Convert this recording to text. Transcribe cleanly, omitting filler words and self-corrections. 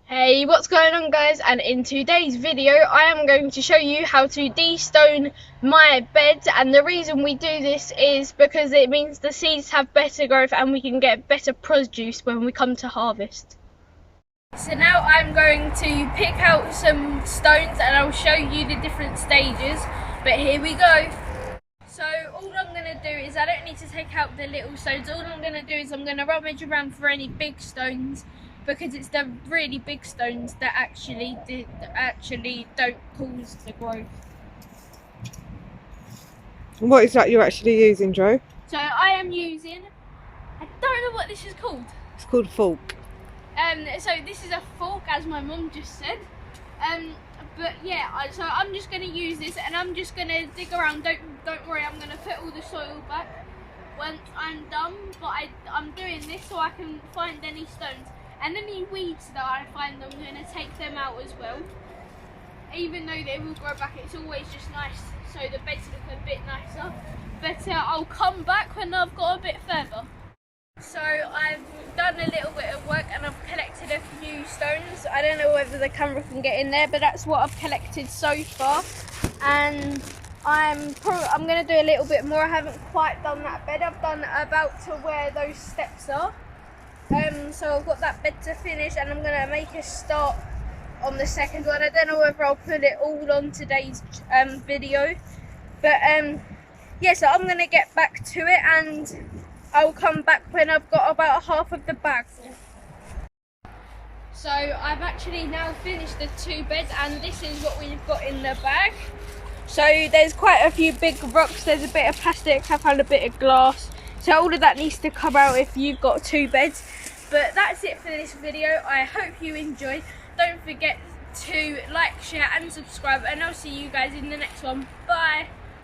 Hey, what's going on guys? And in today's video I am going to show you how to de-stone my beds, and the reason we do this is because it means the seeds have better growth and we can get better produce when we come to harvest. So now I'm going to pick out some stones and I'll show you the different stages, but here we go. So all I'm going to do is, I don't need to take out the little stones, all I'm going to do is I'm going to rummage around for any big stones, because it's the really big stones that actually don't cause the growth. What is that you're actually using, Joe? So I am using, I don't know what this is called. It's called a fork. So this is a fork, as my mum just said. But yeah, so I'm just going to use this and I'm just going to dig around. Don't worry, I'm going to put all the soil back when I'm done. But I'm doing this so I can find any stones. And any weeds that I find, I'm going to take them out as well. Even though they will grow back, it's always just nice, so the beds look a bit nicer. But I'll come back when I've got a bit further. So I've done a little bit of work and I've collected a few stones. I don't know whether the camera can get in there, but that's what I've collected so far. And I'm going to do a little bit more. I haven't quite done that bed. I've done about to where those steps are. So I've got that bed to finish and I'm going to make a start on the second one. I don't know whether I'll put it all on today's video, but yeah, so I'm going to get back to it and I'll come back when I've got about half of the bag full. So I've actually now finished the two beds and this is what we've got in the bag. So there's quite a few big rocks, there's a bit of plastic, I found a bit of glass. So all of that needs to come out if you've got two beds. But that's it for this video. I hope you enjoyed. Don't forget to like, share and subscribe, and I'll see you guys in the next one. Bye.